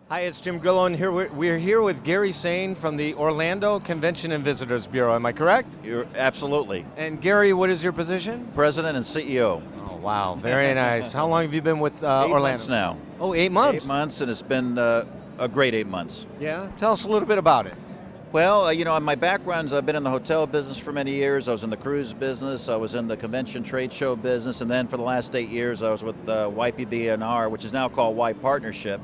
Hi, it's Jim Grillo, and we're here with Gary Sain from the Orlando Convention and Visitors Bureau. Am I correct? You're absolutely. And Gary, what is your position? President and CEO. Oh, wow, very nice. How long have you been with 8 Orlando? months now. Oh, 8 months. 8 months, and it's been a great 8 months. Yeah, tell us a little bit about it. Well, my background is I've been in the hotel business for many years. I was in the cruise business. I was in the convention trade show business. And then for the last 8 years, I was with YPB&R, which is now called Y Partnership,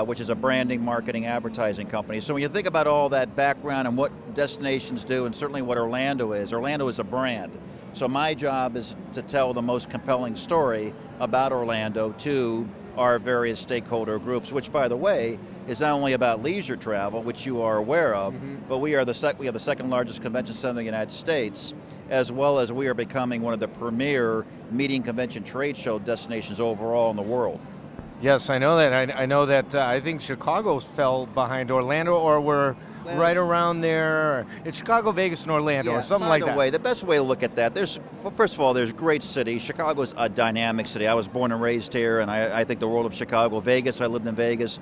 which is a branding, marketing, advertising company. So when you think about all that background and what destinations do, and certainly what Orlando is a brand. So my job is to tell the most compelling story about Orlando to our various stakeholder groups, which, by the way, is not only about leisure travel, which you are aware of, but we have the second largest convention center in the United States, as well as we are becoming one of the premier meeting, convention, trade show destinations overall in the world. Yes, I know that. I know that I think Chicago fell behind Orlando, or we're right around there. It's Chicago, Vegas, and Orlando, or something like that. By the way, the best way to look at that, first of all, there's great cities. Chicago's a dynamic city. I was born and raised here, and I think the world of Chicago. Vegas, I lived in Vegas.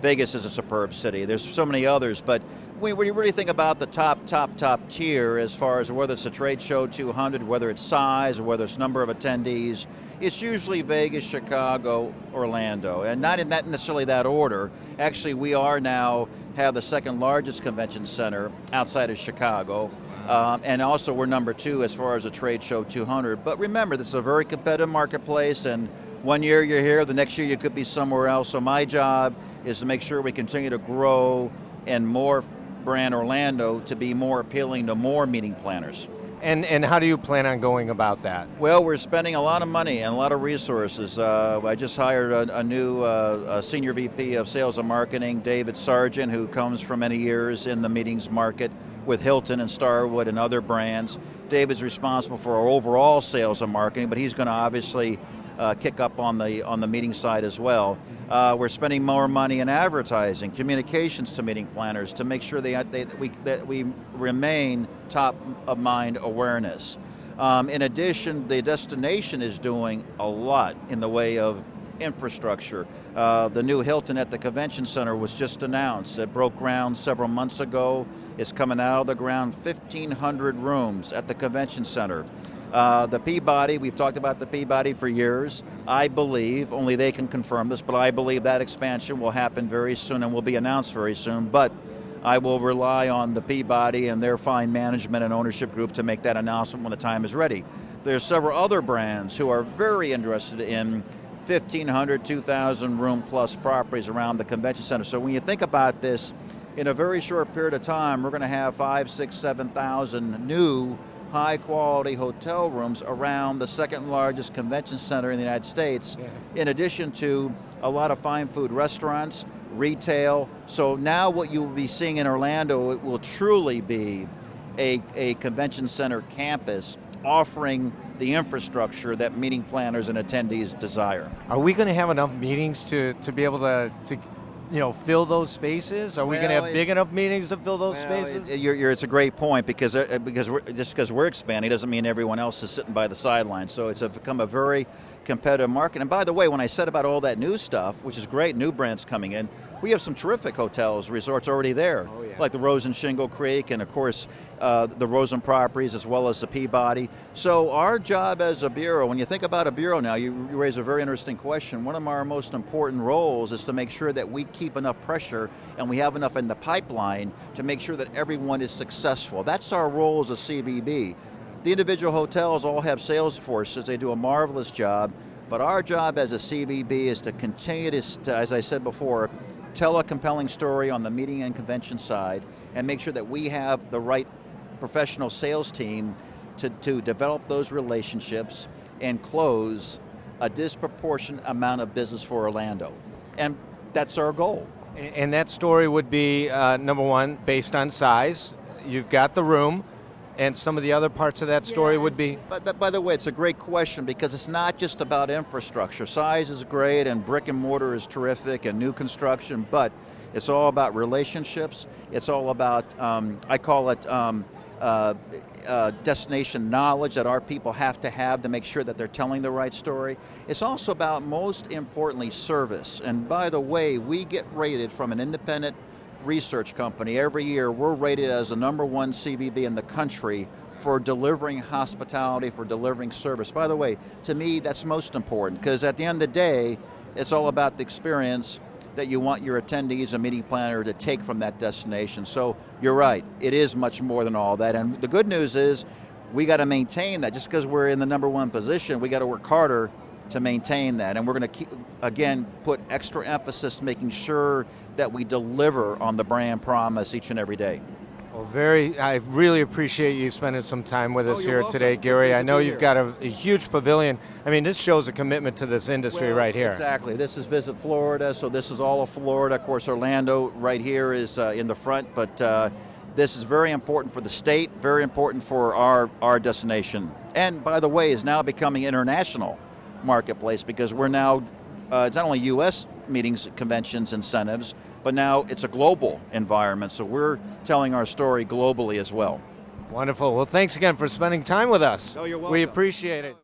Vegas is a superb city. There's so many others, but when you really think about the top tier as far as whether it's a trade show 200, whether it's size, or whether it's number of attendees, it's usually Vegas, Chicago, Orlando, and not in that necessarily that order. Actually, we are now have the second largest convention center outside of Chicago, and also we're number 2 as far as a trade show 200. But remember, this is a very competitive marketplace, and one year you're here, the next year you could be somewhere else. So my job is to make sure we continue to grow and more brand Orlando to be more appealing to more meeting planners. And how do you plan on going about that? Well, we're spending a lot of money and a lot of resources. I just hired a new Senior VP of Sales and Marketing, David Sargent, who comes from many years in the meetings market with Hilton and Starwood and other brands. David's responsible for our overall sales and marketing, but he's going to obviously kick up on the meeting side as well. We're spending more money in advertising, communications to meeting planners to make sure that we remain top of mind awareness. In addition, the destination is doing a lot in the way of infrastructure. The new Hilton at the Convention Center was just announced. It broke ground several months ago. It's coming out of the ground, 1,500 rooms at the Convention Center. The Peabody, we've talked about the Peabody for years. I believe, only they can confirm this, but I believe that expansion will happen very soon and will be announced very soon. But I will rely on the Peabody and their fine management and ownership group to make that announcement when the time is ready. There's several other brands who are very interested in 1,500, 2,000 room plus properties around the convention center. So when you think about this, in a very short period of time, we're going to have 5,000, 6,000, 7,000 new high-quality hotel rooms around the second largest convention center in the United States, in addition to a lot of fine food restaurants, retail. So now what you will be seeing in Orlando, it will truly be a convention center campus offering the infrastructure that meeting planners and attendees desire. Are we going to have enough meetings to be able to fill those spaces? Are we going to have big enough meetings to fill those spaces? It's a great point because we're expanding doesn't mean everyone else is sitting by the sidelines. So it's become a very competitive market. And by the way, when I said about all that new stuff, which is great, new brands coming in, we have some terrific hotels, resorts already there, like the Rose and Shingle Creek, and of course the Rosen properties, as well as the Peabody. So our job as a bureau, when you think about a bureau now, you raise a very interesting question. One of our most important roles is to make sure that we keep enough pressure and we have enough in the pipeline to make sure that everyone is successful. That's our role as a CVB. The individual hotels all have sales forces. They do a marvelous job. But our job as a CVB is to continue to, as I said before, tell a compelling story on the meeting and convention side and make sure that we have the right professional sales team to develop those relationships and close a disproportionate amount of business for Orlando. And that's our goal. And that story would be, number one, based on size. You've got the room. And some of the other parts of that story would be? But by the way, it's a great question because it's not just about infrastructure. Size is great and brick and mortar is terrific and new construction, but it's all about relationships. It's all about, I call it destination knowledge that our people have to make sure that they're telling the right story. It's also about, most importantly, service. And by the way, we get rated from an independent research company every year. We're rated as the #1 CVB in the country for delivering hospitality, for delivering service. By the way, to me, that's most important, because at the end of the day, it's all about the experience that you want your attendees and meeting planner to take from that destination. So you're right, it is much more than all that. And the good news is, we got to maintain that. Just because we're in the #1 position, we got to work harder to maintain that. And we're going to again, put extra emphasis making sure that we deliver on the brand promise each and every day. Well, I really appreciate you spending some time with us here welcome. today, Gary. I know be you've here. got a huge pavilion. I mean, this shows a commitment to this industry right here. Exactly. This is Visit Florida, so this is all of Florida. Of course, Orlando right here is in the front, but this is very important for the state, very important for our destination. And by the way, is now becoming international marketplace, because we're now, it's not only U.S. meetings, conventions, incentives, but now it's a global environment, so we're telling our story globally as well. Wonderful. Well, thanks again for spending time with us. Oh, you're welcome. We appreciate it.